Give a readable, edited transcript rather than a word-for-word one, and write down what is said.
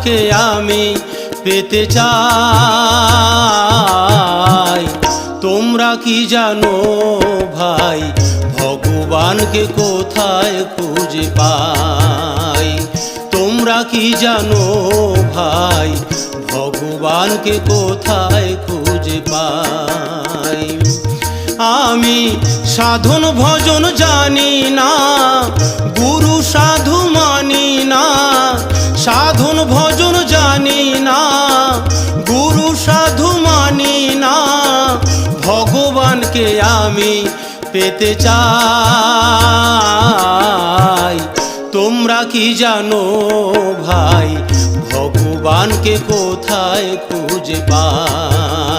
ভগবানকে আমি পেতে চাই। তোমরা কি জানো ভাই ভগবানকে কোথায় খুঁজে পাই? তোমরা কি জানো ভাই ভগবানকে কোথায় খুঁজে পাই? আমি সাধন ভজন জানি না, গুরু সাধু মানি না। সাধন ভজন জানি না, গুরু সাধু মানি না। ভগবানকে আমি পেতে চাই। তোমরা কি জানো ভাই ভগবানকে কোথায় খুঁজে পাই?